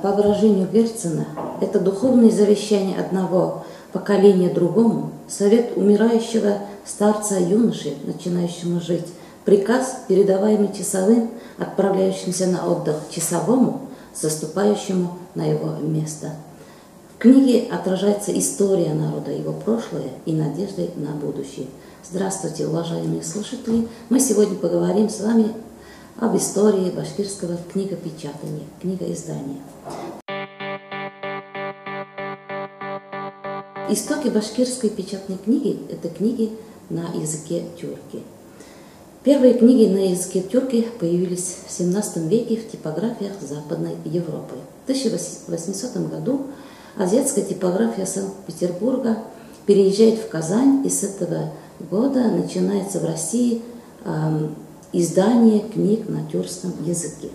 по выражению Герцена, это духовное завещание одного поколения другому, совет умирающего старца-юноши, начинающему жить, приказ, передаваемый часовым, отправляющимся на отдых часовому, заступающему на его место. В книге отражается история народа, его прошлое и надежды на будущее. Здравствуйте, уважаемые слушатели! Мы сегодня поговорим с вами об истории башкирского книгопечатания, книгоиздания. Истоки башкирской печатной книги – это книги на языке тюрки. Первые книги на языке тюрки появились в XVII веке в типографиях Западной Европы. В 1800 году азиатская типография Санкт-Петербурга переезжает в Казань, и с этого года начинается в России издание книг на тюркском языке.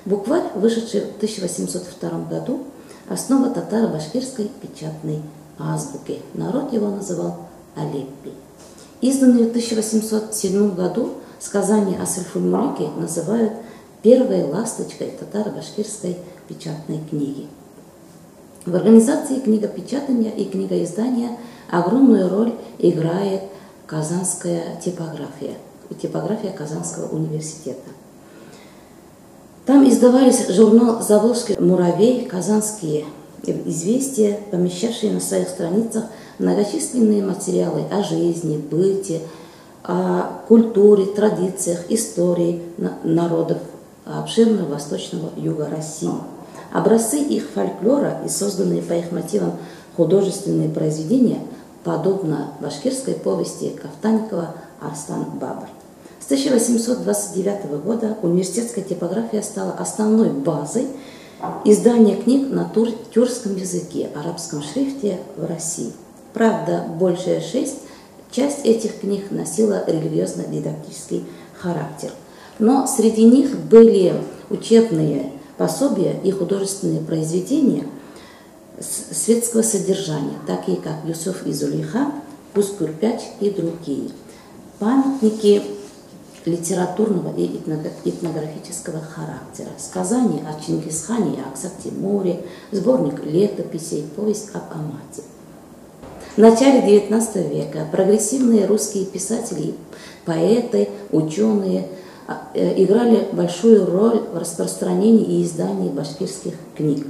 Букварь, вышедший в 1802 году, основа татаро-башкирской печатной азбуки. Народ его называл Алеппи. Изданные в 1807 году сказания о Сальфуль-Мулюке называют первой ласточкой татаро-башкирской печатной книги. В организации книгопечатания и книгоиздания огромную роль играет казанская типография Казанского университета. Там издавались журнал «Заволжский муравей», «Казанские известия», помещавшие на своих страницах многочисленные материалы о жизни, быте, о культуре, традициях, истории народов обширного восточного юга России. Образцы их фольклора и созданные по их мотивам художественные произведения, подобно башкирской повести Кафтанникова «Арслан Бабр». С 1829 года университетская типография стала основной базой издания книг на тюркском языке, арабском шрифте в России. Правда, большая часть этих книг носила религиозно-дидактический характер. Но среди них были учебные пособия и художественные произведения светского содержания, такие как «Юсуф и Зулейха», «Кус-Курпяч» и другие. Памятники литературного и этнографического характера, сказания о Чингисхане и Аксак-Тимуре, сборник летописей, повесть об Амате. В начале XIX века прогрессивные русские писатели, поэты, ученые играли большую роль в распространении и издании башкирских книг.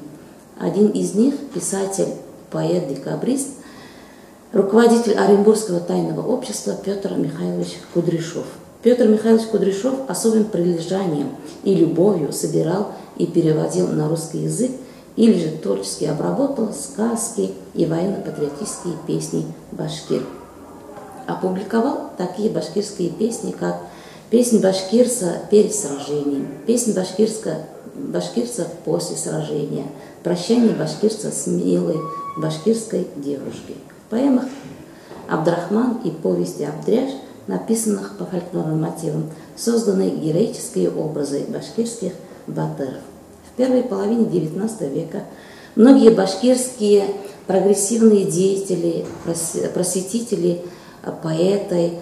Один из них, писатель, поэт-декабрист, руководитель Оренбургского тайного общества Петр Михайлович Кудряшов. Петр Михайлович Кудряшов особым прилежанием и любовью собирал и переводил на русский язык или же творчески обработал сказки и военно-патриотические песни башкир. Опубликовал такие башкирские песни, как «Песнь башкирца перед сражением», «Песнь башкирца после сражения», «Прощание башкирца с милой башкирской девушкой». В поэмах «Абдрахман» и повести «Абдряш», написанных по фольклорным мотивам, созданы героические образы башкирских батыров. В первой половине XIX века многие башкирские прогрессивные деятели, просветители, поэты,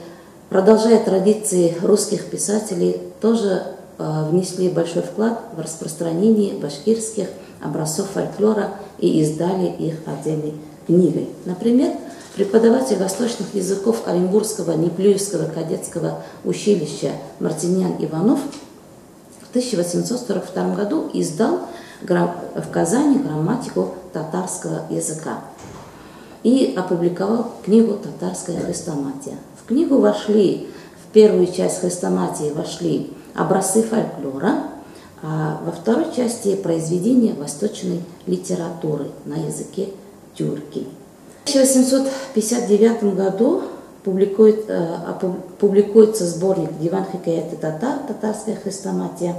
продолжая традиции русских писателей, тоже внесли большой вклад в распространение башкирских образцов фольклора и издали их отдельной книгой. Например, преподаватель восточных языков Оренбургского Неплюевского кадетского училища Мартинян Иванов в 1842 году издал в Казани грамматику татарского языка и опубликовал книгу «Татарская хрестоматия». В книгу вошли, в первую часть хрестоматии вошли образцы фольклора, а во второй части произведения восточной литературы на языке тюрки. В 1859 году публикуется сборник «Диван хикаяты татар», «Татарская хрестоматия»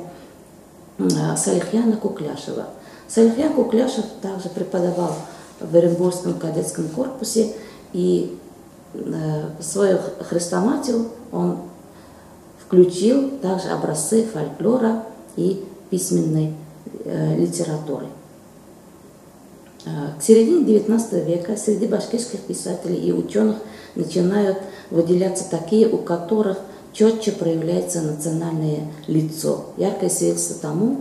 Салихьяна Кукляшева. Салихьян Кукляшев также преподавал в Оренбургском кадетском корпусе, и в свою хрестоматию он включил также образцы фольклора и письменной литературы. К середине XIX века среди башкирских писателей и ученых начинают выделяться такие, у которых четче проявляется национальное лицо. Яркое свидетельство тому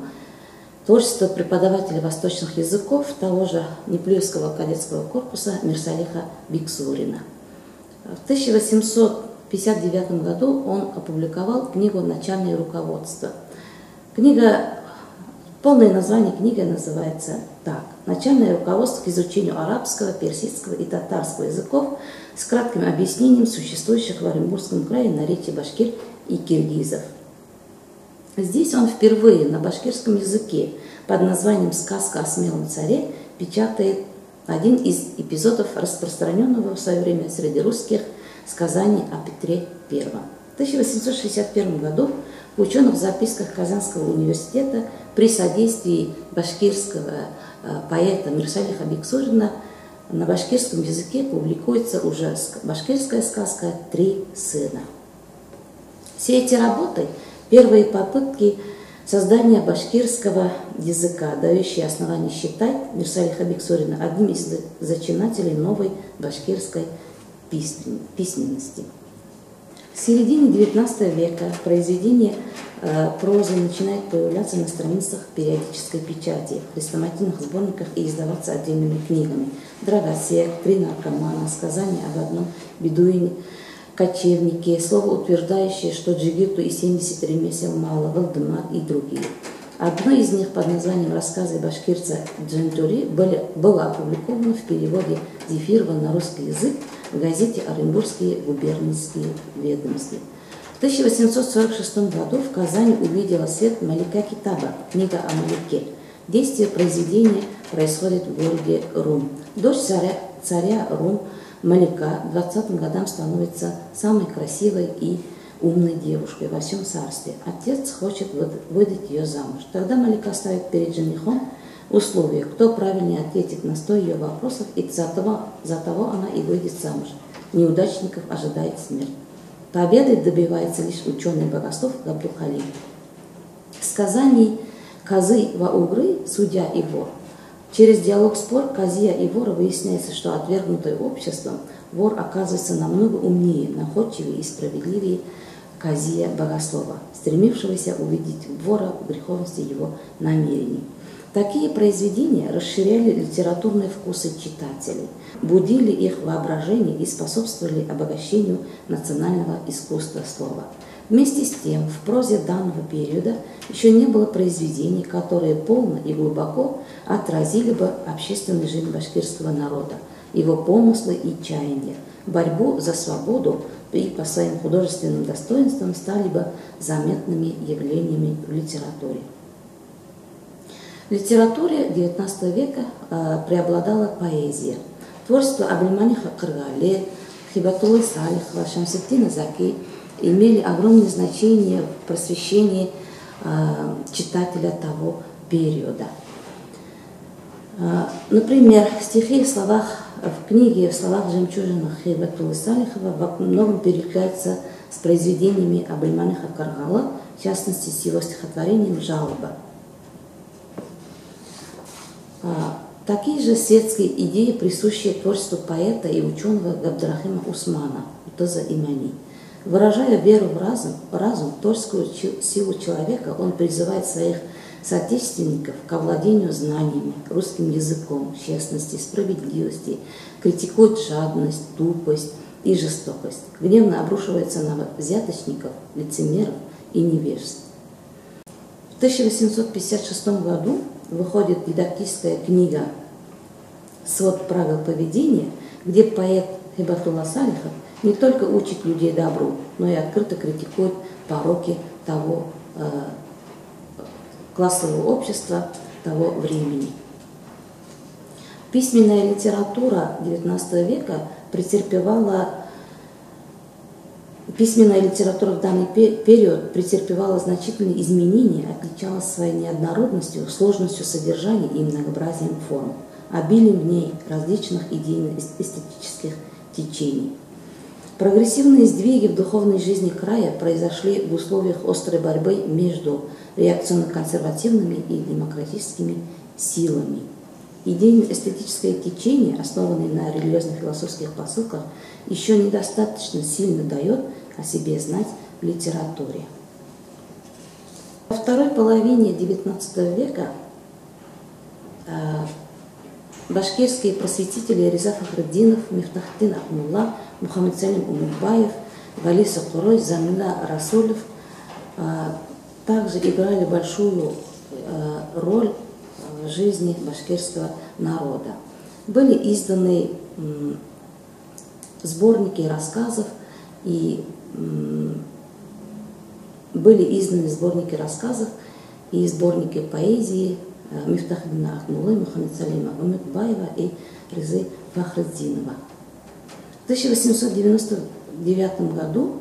творчество преподавателя восточных языков того же Неплюевского кадетского корпуса Мирсалиха Биксурина. В 1859 году он опубликовал книгу «Начальное руководство». Полное название книги называется так: «Начальное руководство к изучению арабского, персидского и татарского языков с кратким объяснением существующих в Оренбургском крае наречий башкир и киргизов». Здесь он впервые на башкирском языке под названием «Сказка о смелом царе» печатает один из эпизодов распространенного в свое время среди русских сказаний о Петре I. В 1861 году в ученых записках Казанского университета при содействии башкирского поэта Мирсалиха Биксурина на башкирском языке публикуется уже башкирская сказка «Три сына». Все эти работы – первые попытки создания башкирского языка, дающие основание считать Мирсалиха Биксурина одним из зачинателей новой башкирской письменности. В середине XIX века произведения прозы начинают появляться на страницах периодической печати, в хрестоматийных сборниках и издаваться отдельными книгами. «Дровосек», «Три наркомана», «Сказание об одном бедуине», «Кочевники», слово, утверждающее, что джигиту и 70 ремесел мало, «Валдемар» и другие. Одно из них под названием «Рассказы башкирца Джентури» было опубликовано в переводе Зефирова на русский язык в газете «Оренбургские губернские ведомости». В 1846 году в Казани увидела свет «Малика Китаба», книга о Малике. Действие произведения происходит в городе Рум. Дочь царя Рум Малика к 20-м годам становится самой красивой и умной девушкой во всем царстве. Отец хочет выдать ее замуж. Тогда Малика ставит перед женихом условие: кто правильнее ответит на 100 ее вопросов, и за того она и выйдет замуж. Неудачников ожидает смерть. Победы добивается лишь ученый-богослов Габдул-Халим. В сказании «Казы ва угры» судья и вор. Через диалог-спор казия и вора выясняется, что отвергнутый обществом вор оказывается намного умнее, находчивее и справедливее казия богослова, стремившегося увидеть вора в греховности его намерений. Такие произведения расширяли литературные вкусы читателей, будили их воображение и способствовали обогащению национального искусства слова. Вместе с тем, в прозе данного периода еще не было произведений, которые полно и глубоко отразили бы общественную жизнь башкирского народа, его помыслы и чаяния. Борьбу за свободу и по своим художественным достоинствам стали бы заметными явлениями в литературе. В литературе XIX века преобладала поэзия. Творчество Абдельманиха Кыргале, Хибатуллы Салихова, Шамсеттина Заки имели огромное значение в просвещении читателя того периода. Например, стихи в книге «В словах жемчужинах» Хибатуллы Салихова во многом перекликаются с произведениями Абдельманиха Кыргала, в частности, с его стихотворением «Жалоба». Такие же светские идеи, присущие творчеству поэта и ученого Габдрахима Усмана, Утаза Имани. Выражая веру в разум, творческую силу человека, он призывает своих соотечественников к овладению знаниями, русским языком, честности, справедливости, критикует жадность, тупость и жестокость, гневно обрушивается на взяточников, лицемеров и невежеств. В 1856 году выходит дидактическая книга «Свод правил поведения», где поэт Хибатулла Салихов не только учит людей добру, но и открыто критикует пороки того классового общества того времени. Письменная литература XIX века Письменная литература в данный период претерпевала значительные изменения, отличалась своей неоднородностью, сложностью содержания и многообразием форм, обилием в ней различных идейно-эстетических течений. Прогрессивные сдвиги в духовной жизни края произошли в условиях острой борьбы между реакционно-консервативными и демократическими силами. Идейно-эстетическое течение, основанное на религиозно-философских посылках, еще недостаточно сильно дает о себе знать в литературе. Во второй половине XIX века башкирские просветители Риза Фахриддинов, Мифтахтин Акмулла, Мухаммед Салим Умитбаев, Вали Сокурой, Замила Расулов также играли большую роль в жизни башкирского народа. Были изданы сборники рассказов и сборники поэзии Мифтахтина Акмуллы, Мухаммед Салима Умитбаева и Ризы Фахриддинова. В 1899 году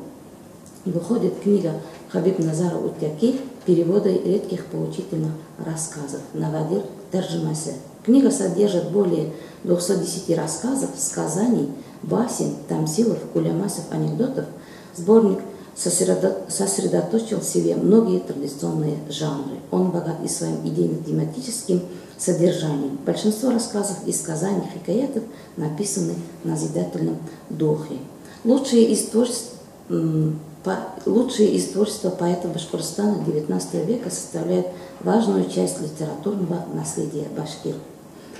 выходит книга Хабиб Назара Утяки «Переводы редких поучительных рассказов» Навадир Тарджимасе. Книга содержит более 210 рассказов, сказаний, басен, тамсилов, кулямасов, анекдотов. Сборник сосредоточил в себе многие традиционные жанры. Он богат и своим идейно-тематическим содержанием. Большинство рассказов и сказаний хикаятов написаны в назидательном духе. Лучшие из творчества поэтов Башкортостана XIX века составляют важную часть литературного наследия башкир.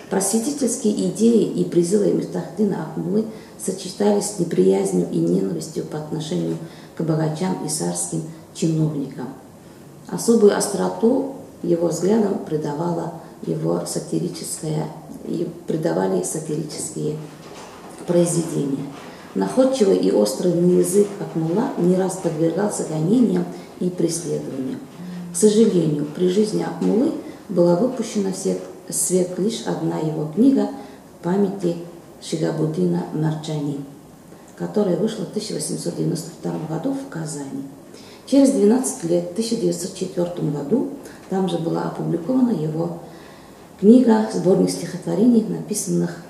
Просветительские идеи и призывы Мифтахтина Акмуллы сочетались с неприязнью и ненавистью по отношению к богачам и царским чиновникам. Особую остроту его взглядам придавали сатирические произведения. Находчивый и острый на язык Акмулла не раз подвергался гонениям и преследованиям. К сожалению, при жизни Акмуллы была выпущена в свет лишь одна его книга «Памяти Шигабуддина Марджани», которая вышла в 1892 году в Казани. Через 12 лет, в 1904 году, там же была опубликована его книга, сборник стихотворений, написанных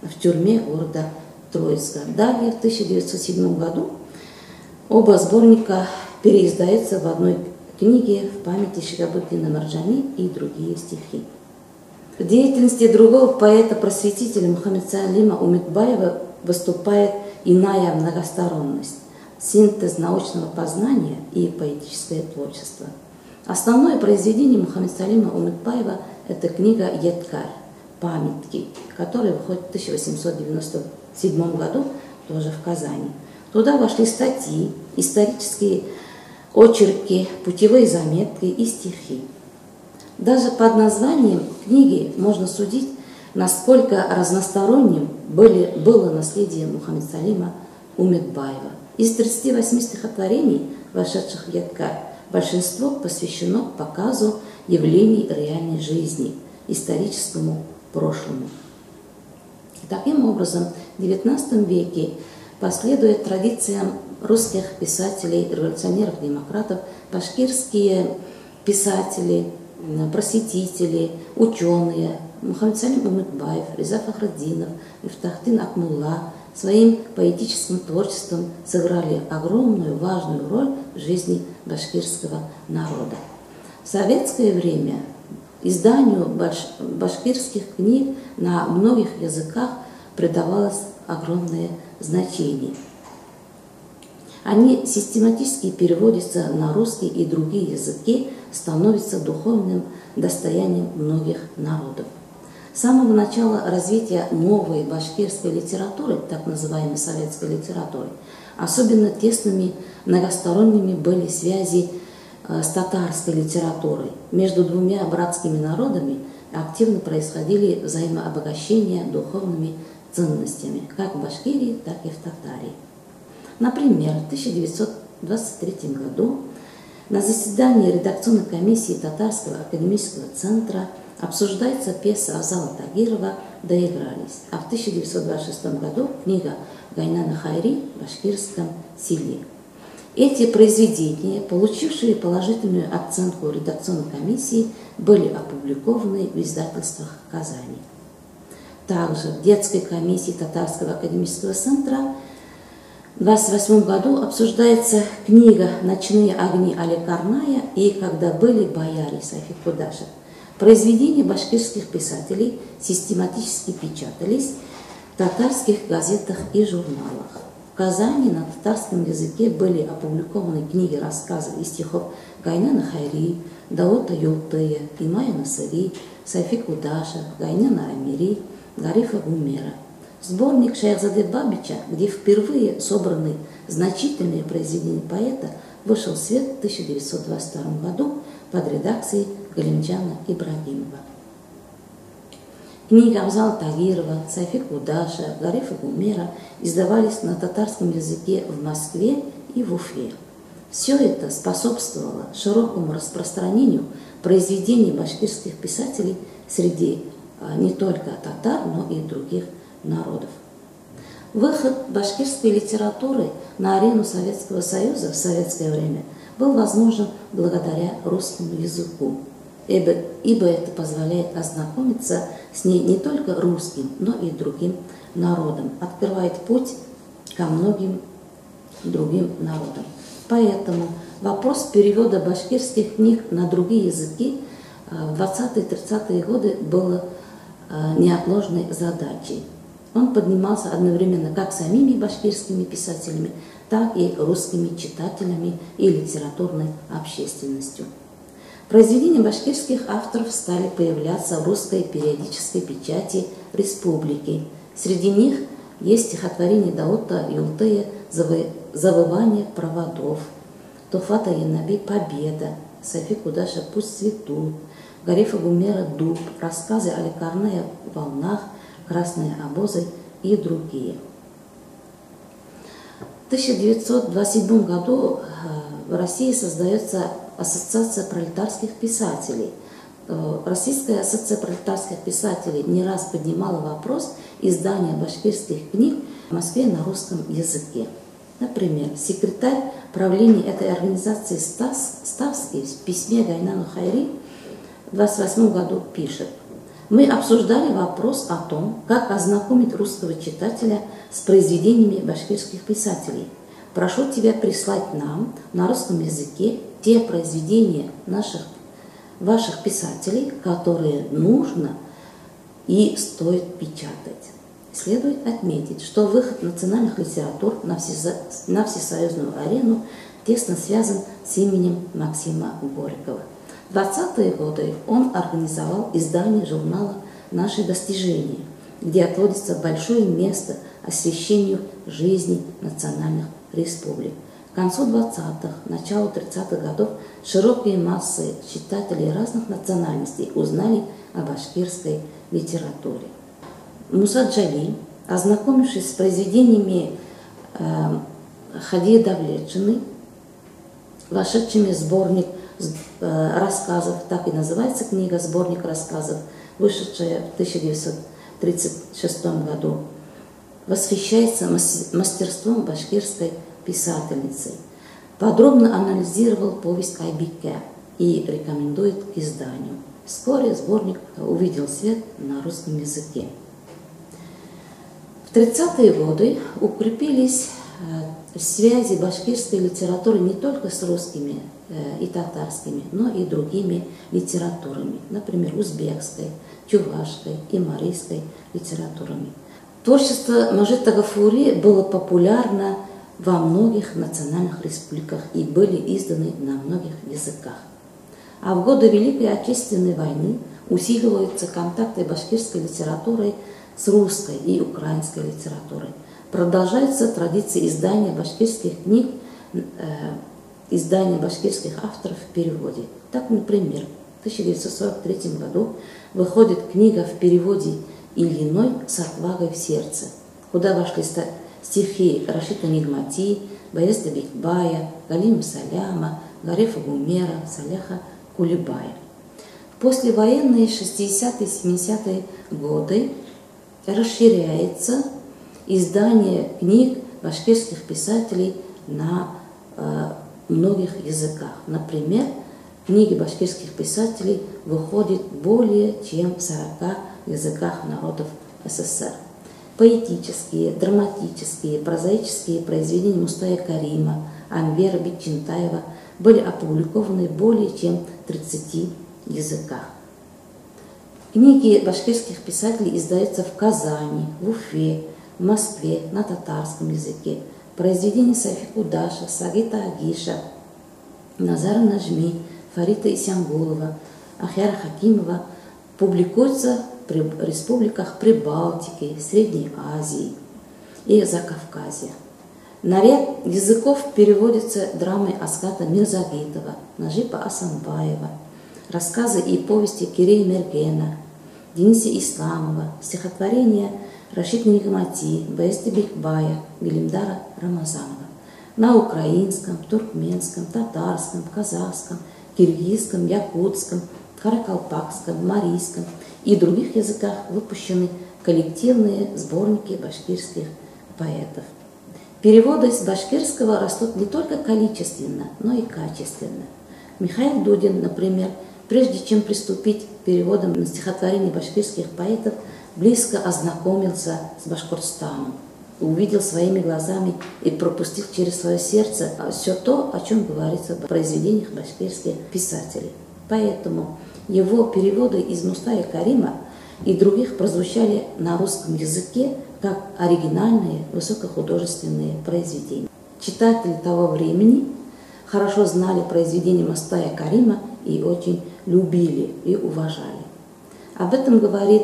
в тюрьме города Троицка. Далее, в 1907 году, оба сборника переиздаются в одной книге «В памяти Шигабуддина Марджани» и другие стихи. В деятельности другого поэта-просветителя Мухаммед Салима Умитбаева выступает иная многосторонность, синтез научного познания и поэтическое творчество. Основное произведение Мухаммед Салима Умитбаева – это книга «Едкар. Памятки», которая выходит в 1897 году тоже в Казани. Туда вошли статьи, исторические очерки, путевые заметки и стихи. Даже под названием книги можно судить, насколько разносторонним было наследие Мухаммед Салима Умитбаева. Из 38 стихотворений, вошедших в Едкар, большинство посвящено показу явлений реальной жизни, историческому прошлому. Таким образом, в XIX веке, последуя традициям русских писателей, революционеров, демократов, башкирские писатели, просветители, ученые Мухаммед Салим Умитбаев, Риза Фахриддинов, Мифтахтин Акмулла своим поэтическим творчеством сыграли огромную важную роль в жизни башкирского народа. В советское время изданию башкирских книг на многих языках придавалось огромное значение. Они систематически переводятся на русский и другие языки, становятся духовным достоянием многих народов. С самого начала развития новой башкирской литературы, так называемой советской литературы, особенно тесными многосторонними были связи с татарской литературой. Между двумя братскими народами активно происходили взаимообогащения духовными ценностями, как в Башкирии, так и в Татарии. Например, в 1923 году на заседании редакционной комиссии Татарского академического центра обсуждается пьеса Авзала Тагирова «Доигрались», а в 1926 году книга Гайнана Хайри в башкирском селе. Эти произведения, получившие положительную оценку редакционной комиссии, были опубликованы в издательствах Казани. Также в детской комиссии Татарского академического центра в 1928 году обсуждается книга «Ночные огни» Али Карная и «Когда были бояре» Сайфи Кудашев. Произведения башкирских писателей систематически печатались в татарских газетах и журналах. В Казани на татарском языке были опубликованы книги рассказов и стихов Гайнана Хайри, Даута Юлтыя, Имая Насыри, Сайфи Кудаша, Гайнана Амири, Гарифа Гумера. Сборник Шайхзаде Бабича, где впервые собраны значительные произведения поэта, вышел в свет в 1922 году под редакцией Галимджана Ибрагимова. Книги Абзала Тагирова, Сайфи Кудаша, Гарифа Гумера издавались на татарском языке в Москве и в Уфе. Все это способствовало широкому распространению произведений башкирских писателей среди не только татар, но и других народов. Выход башкирской литературы на арену Советского Союза в советское время был возможен благодаря русскому языку, ибо это позволяет ознакомиться с ней не только русским, но и другим народам, открывает путь ко многим другим народам. Поэтому вопрос перевода башкирских книг на другие языки в 20-30-е годы был неотложной задачей. Он поднимался одновременно как самими башкирскими писателями, так и русскими читателями и литературной общественностью. Произведения башкирских авторов стали появляться в русской периодической печати республики. Среди них есть стихотворение Даута Юлтыя «Завывание проводов», Тухфата Янаби «Победа», Сайфи Кудаша «Пусть цветут», Гарифа Гумера «Дуб», рассказы Аликарная «В волнах», «Красные обозы» и другие. В 1927 году в России создается Ассоциация пролетарских писателей. Российская ассоциация пролетарских писателей не раз поднимала вопрос издания башкирских книг в Москве на русском языке. Например, секретарь правления этой организации Ставский в письме Гайнану Хайри в 1928 году пишет: «Мы обсуждали вопрос о том, как ознакомить русского читателя с произведениями башкирских писателей. Прошу тебя прислать нам на русском языке те произведения ваших писателей, которые нужно и стоит печатать». Следует отметить, что выход национальных литератур на всесоюзную арену тесно связан с именем Максима Горького. В 20-е годы он организовал издание журнала «Наши достижения», где отводится большое место освещению жизни национальных республик. К концу 20-х, началу 30-х годов широкие массы читателей разных национальностей узнали о башкирской литературе. Муса Джали, ознакомившись с произведениями Хадии Давлетшиной, вошедшими в сборник рассказов, так и называется книга «Сборник рассказов», вышедшая в 1936 году, восхищается мастерством башкирской писательницы. Подробно анализировал повесть Айбике и рекомендует к изданию. Вскоре сборник увидел свет на русском языке. В 30-е годы укрепились связи башкирской литературы не только с русскими и татарскими, но и другими литературами, например, узбекской, чувашской и марийской литературами. Творчество Мажида Гафури было популярно во многих национальных республиках и были изданы на многих языках. А в годы Великой Отечественной войны усиливаются контакты башкирской литературы с русской и украинской литературой. Продолжается традиция издания башкирских книг, издания башкирских авторов в переводе. Так, например, в 1943 году выходит книга в переводе Ильиной «С отвагой в сердце», куда вошли стихи Рашида Нигмати, Баязда Бекбая, Галима Саляма, Гарифа Гумера, Саляха Кулебая. В послевоенные 60-70-е годы расширяется издание книг башкирских писателей на многих языках. Например, книги башкирских писателей выходят более чем в 40 языках народов СССР. Поэтические, драматические, прозаические произведения Мустая Карима, Анвера Бекчентаева были опубликованы более чем в 30 языках. Книги башкирских писателей издаются в Казани, в Уфе, в Москве на татарском языке, произведения Сайфи Кудаша, Сагита Агиша, Назара Нажми, Фарита Исянгулова, Ахяра Хакимова публикуются в республиках Прибалтики, Средней Азии и Закавказья. На ряд языков переводятся драмы Аската Мирзагитова, Нажипа Асанбаева, рассказы и повести Кирея Мергена, Дениса Исламова, стихотворения Рашид Нигмати, Баезда Бекбая, Гелимдара Рамазанова. На украинском, туркменском, татарском, казахском, киргизском, якутском, каракалпакском, марийском и других языках выпущены коллективные сборники башкирских поэтов. Переводы из башкирского растут не только количественно, но и качественно. Михаил Дудин, например, прежде чем приступить к переводам на стихотворения башкирских поэтов, близко ознакомился с Башкортостаном, увидел своими глазами и пропустил через свое сердце все то, о чем говорится в произведениях башкирских писателей. Поэтому его переводы из Мустая Карима и других прозвучали на русском языке как оригинальные высокохудожественные произведения. Читатели того времени хорошо знали произведения Мустая Карима и очень любили и уважали. Об этом говорит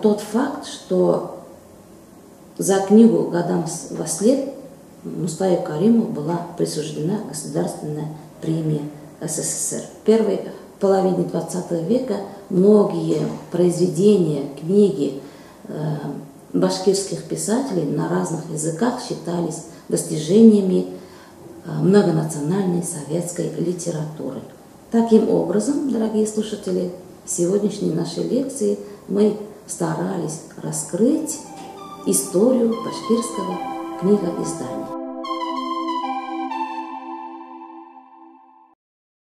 тот факт, что за книгу «Годам вослед» Мустаю Кариму была присуждена государственная премия СССР. В первой половине XX века многие произведения, книги башкирских писателей на разных языках считались достижениями многонациональной советской литературы. Таким образом, дорогие слушатели, в сегодняшней нашей лекции мы старались раскрыть историю башкирского книгоиздания.